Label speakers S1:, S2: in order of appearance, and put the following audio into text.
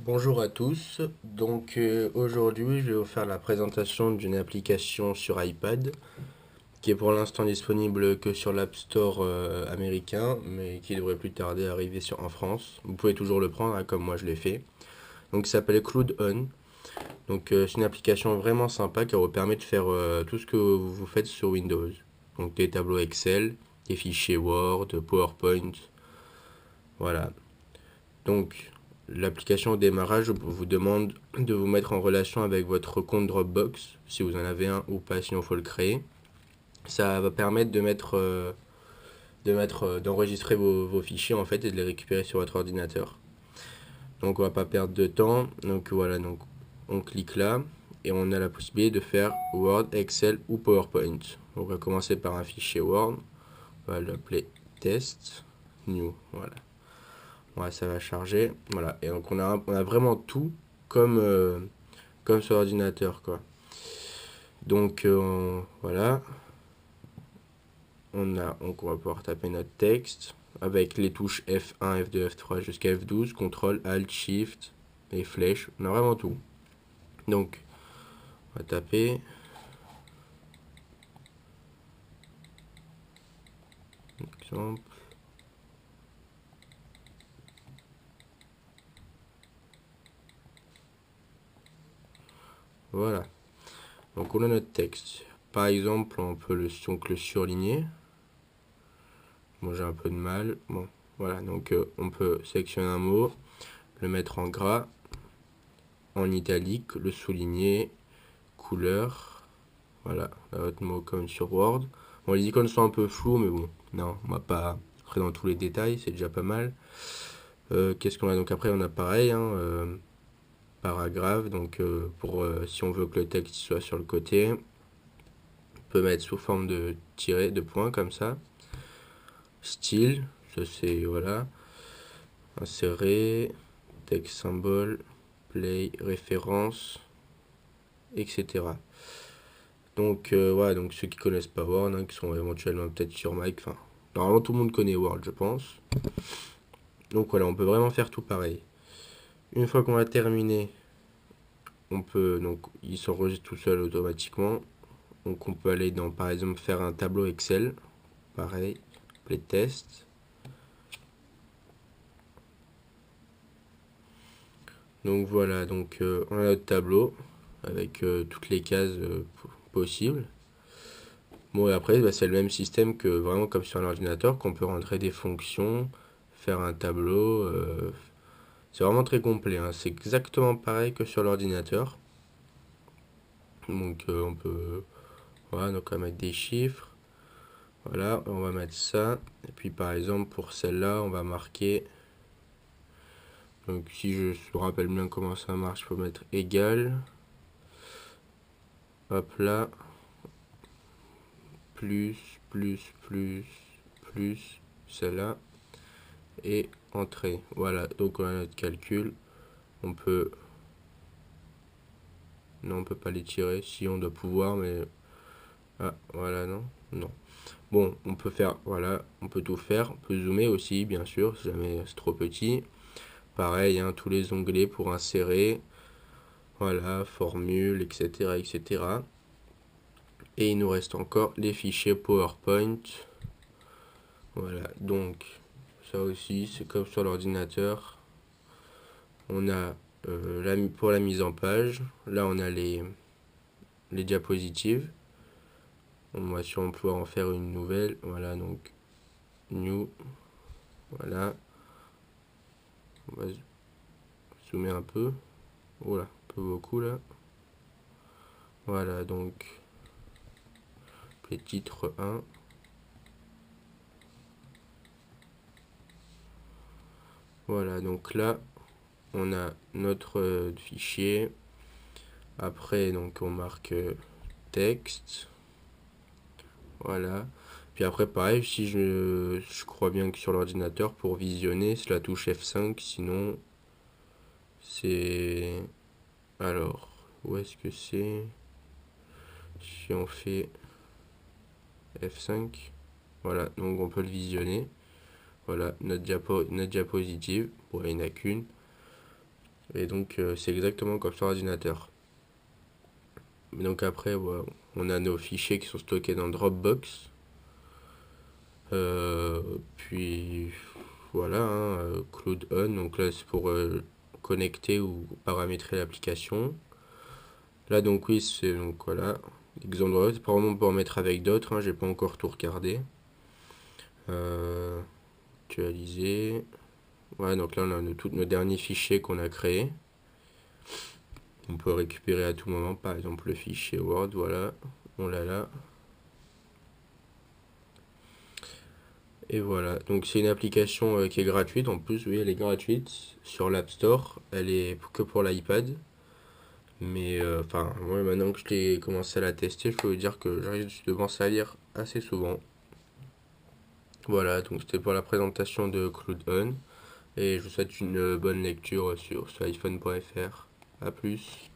S1: Bonjour à tous, aujourd'hui je vais vous faire la présentation d'une application sur iPad qui est pour l'instant disponible que sur l'App Store américain mais qui devrait plus tarder à arriver en France. Vous pouvez toujours le prendre hein, comme moi je l'ai fait. Donc ça s'appelle Cloud On. C'est une application vraiment sympa qui vous permet de faire tout ce que vous faites sur Windows. Donc des tableaux Excel, des fichiers Word, PowerPoint, voilà. Donc, l'application au démarrage vous demande de vous mettre en relation avec votre compte Dropbox, si vous en avez un ou pas, sinon il faut le créer. Ça va permettre d'enregistrer vos fichiers en fait et de les récupérer sur votre ordinateur. Donc on va pas perdre de temps. Donc voilà, donc on clique là et on a la possibilité de faire Word, Excel ou PowerPoint. Donc on va commencer par un fichier Word. On va l'appeler test new. Voilà. Ouais, ça va charger. Voilà. Et donc on a vraiment tout comme, comme sur ordinateur, quoi. Voilà. Donc on va pouvoir taper notre texte avec les touches F1, F2, F3 jusqu'à F12, CTRL, Alt, Shift, les flèches. On a vraiment tout. Donc, on va taper. Exemple. Voilà. Donc on a notre texte. Par exemple, on peut le surligner. Bon, j'ai un peu de mal. Bon, voilà. Donc on peut sélectionner un mot, le mettre en gras, en italique, le souligner, couleur. Voilà, votre mot comme sur Word. Bon, les icônes sont un peu floues, mais bon, non, on va pas rentrer dans tous les détails, c'est déjà pas mal. Qu'est-ce qu'on a donc après? On a pareil, hein, paragraphe. Si on veut que le texte soit sur le côté, on peut mettre sous forme de tiret, de points comme ça. Style, ça c'est voilà. Insérer, texte symbole, play, référence, etc. Voilà, donc ceux qui connaissent pas Word, hein, qui sont éventuellement peut-être sur Mac, enfin, normalement tout le monde connaît Word, je pense. Donc voilà, on peut vraiment faire tout pareil. Une fois qu'on a terminé, il s'enregistre tout seul automatiquement. Donc on peut aller dans, par exemple, faire un tableau Excel, pareil, les tests. Donc voilà, on a notre tableau avec toutes les cases possibles. Bon, et après, c'est le même système que vraiment comme sur un ordinateur, qu'on peut rentrer des fonctions, faire un tableau. C'est vraiment très complet, hein. C'est exactement pareil que sur l'ordinateur. On peut. Voilà, donc on va mettre des chiffres. Voilà, on va mettre ça. Et puis par exemple, pour celle-là, on va marquer. Donc si je me rappelle bien comment ça marche, je peux mettre égal. Hop là. Plus, plus, celle-là. Et entrée. Voilà, donc on a notre calcul. On peut. Non, on peut pas les tirer. Si on doit pouvoir, mais. Ah, voilà, non. Non. Bon, on peut faire, voilà, on peut tout faire. On peut zoomer aussi, bien sûr, si jamais c'est trop petit. Pareil, hein, tous les onglets pour insérer. Voilà, formule, etc., etc. Et il nous reste encore les fichiers PowerPoint. Voilà, donc ça aussi, c'est comme sur l'ordinateur. On a pour la mise en page. Là, on a les diapositives. On va sûrement pouvoir en faire une nouvelle. Voilà, donc new. Voilà. On va zoomer un peu. Oula, un peu beaucoup là. Voilà, donc les titres 1. Voilà, donc là, on a notre fichier. Après, donc on marque texte. Voilà. Puis après, pareil, si je crois bien que sur l'ordinateur, pour visionner, c'est la touche F5. Sinon, c'est... Alors, où est-ce que c'est? Si on fait F5. Voilà, donc on peut le visionner. Voilà, notre diapositive. Bon, il n'y en a qu'une. Et donc c'est exactement comme sur ordinateur. Donc après, voilà, on a nos fichiers qui sont stockés dans Dropbox. Puis voilà, hein, Cloud On, donc là c'est pour connecter ou paramétrer l'application. Là donc oui, c'est donc voilà, exemple, c'est pas vraiment pour mettre avec d'autres, hein, j'ai pas encore tout regardé. Actualiser. Voilà, donc là on a tous nos derniers fichiers qu'on a créés. On peut récupérer à tout moment, par exemple le fichier Word, voilà, on l'a là. Et voilà, donc c'est une application qui est gratuite en plus, oui elle est gratuite sur l'App Store, elle est que pour l'iPad. Mais enfin, moi maintenant que je l'ai commencé à la tester, je peux vous dire que j'arrive de m'en servir assez souvent. Voilà, donc c'était pour la présentation de Cloud On. Et je vous souhaite une bonne lecture sur iPhone.fr. A plus.